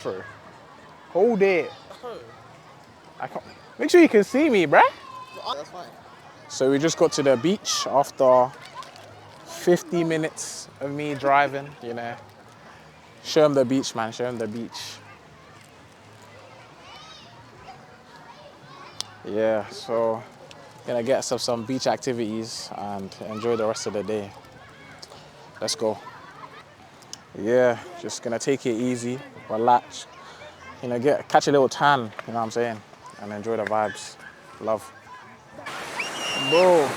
Through. Hold it. I can't. Make sure you can see me, bruh. That's fine. So we just got to the beach after 50 minutes of me driving, you know. Show him the beach, man, show him the beach. Yeah, so gonna get us some beach activities and enjoy the rest of the day. Let's go. Yeah, just gonna take it easy, relax, you know, catch a little tan, you know what I'm saying, and enjoy the vibes. Love. Bro,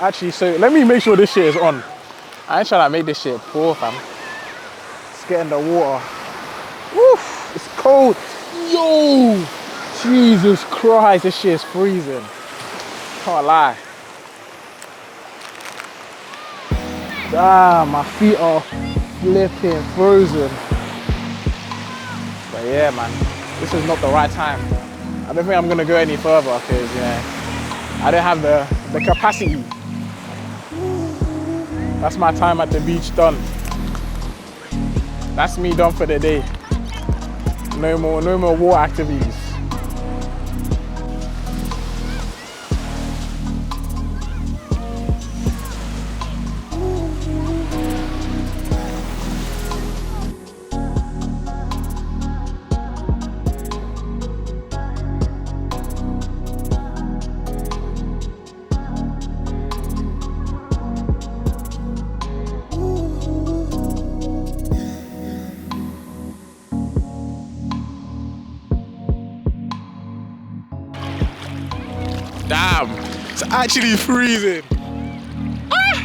actually, so let me make sure this shit is on. I ain't trying to make this shit poor, fam. Let's get in the water. Woof, it's cold. Yo, Jesus Christ, this shit is freezing. Can't lie. Damn, my feet are flipping frozen. But yeah, man, this is not the right time. I don't think I'm gonna go any further because, you know, I don't have the capacity. That's my time at the beach done. That's me done for the day. No more water activities. Damn, it's actually freezing. Ah,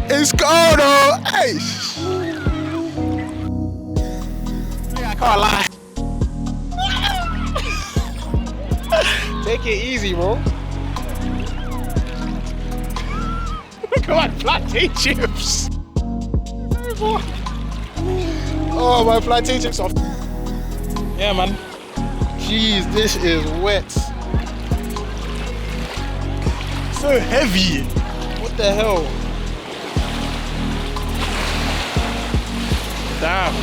it's cold though. Hey. I can't lie. Take it easy, bro. Look at my plantain chips. Oh, my plantain chips are. Yeah, man. Jeez, this is wet. So heavy. What the hell? Damn.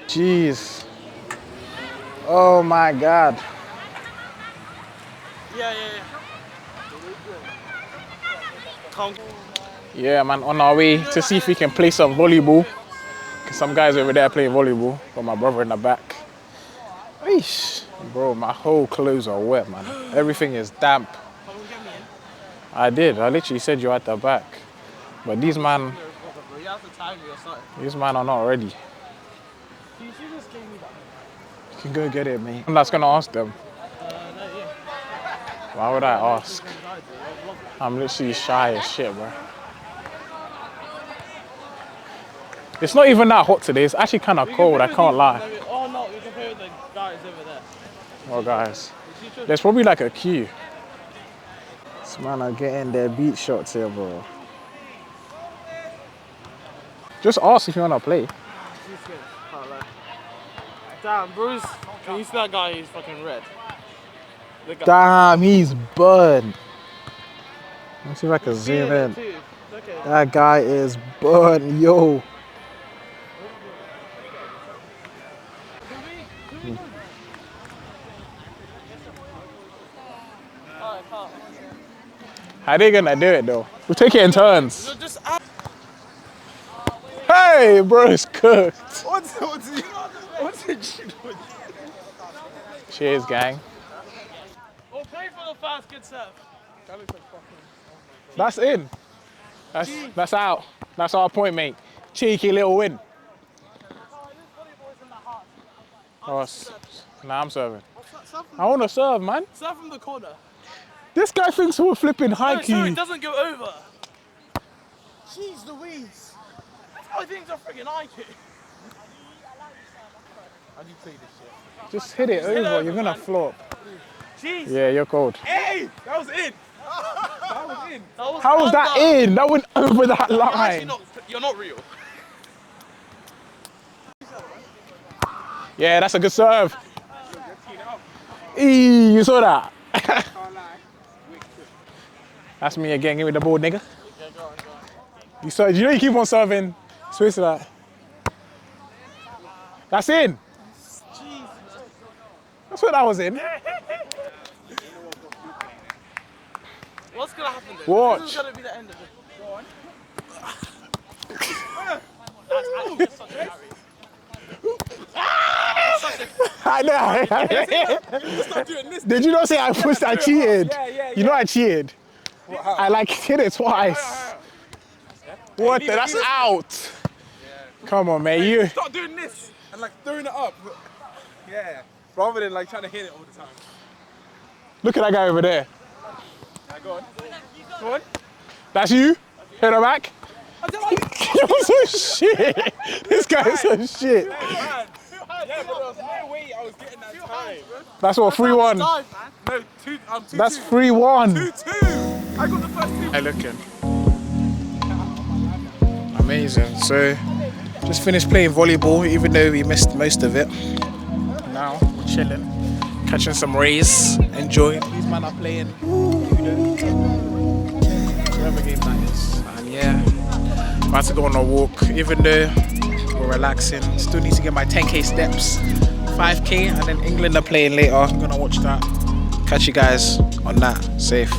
Jeez. Oh my God. Yeah, man, on our way to see if we can play some volleyball. Some guys over there playing volleyball. Got my brother in the back. Eesh. Bro, my whole clothes are wet, man. Everything is damp. I did. I literally said you're at the back. But these man are not ready. You can go get it, mate. I'm not gonna ask them. Why would I ask? I'm literally shy as shit, bro. It's not even that hot today. It's actually kind of cold. I can't lie. Oh no, you can play with the guys over there. Oh, guys. There's probably like a queue. This man are getting their beat shots here, bro. Just ask if you wanna play. Damn, Bruce, can you see that guy? He's fucking red. Damn, he's burned. Let me see if I can zoom in. That guy is burned, yo. How they gonna do it though? We'll take it in turns. Hey, bro, it's cooked. What's it? Cheers, gang. We'll play for the fast good serve. That's in. That's out. That's our point, mate. Cheeky little win. Oh, nah, I'm serving. I want to serve, man. Serve from the corner. This guy thinks we're flipping high key. No, it doesn't go over. Jeez Louise. I think it's a freaking eye kick. How do you play this shit? Just hit it over. You're gonna flop. Jeez. Yeah, you're cold. Hey, that was in. That was in. How was that in? That went over that line. You're not real. Yeah, that's a good serve. Eee, you saw that? That's me again. Give me the ball, nigga. Yeah, go on. You saw? You know you keep on serving. Swiss that. That's in. That's what that was in. What's gonna happen then? Watch. This is gonna be the end of it. Go on. I know. Stop doing this. Did you not say I pushed? I cheated. Yeah. You know I cheated. I like hit it twice. What? That's out. Come on, man. You. Stop doing this and like throwing it up. Yeah. Rather than like trying to hit it all the time. Look at that guy over there. Yeah, go on. Go on. That's you? Hit her back? You're so shit. This guy's so shit. Yeah, but there was no way I was getting that time. That's what, 3-1? No, 2. I'm 2-2. That's 3-1. 2-2. I got the first 2. Hey, looking. Amazing. So, just finished playing volleyball, even though we missed most of it. Now, we're chilling, catching some rays, enjoying. These men are playing whatever game that is. And yeah, about to go on a walk, even though we're relaxing. Still need to get my 10k steps, 5k, and then England are playing later. I'm gonna watch that. Catch you guys on that. Safe.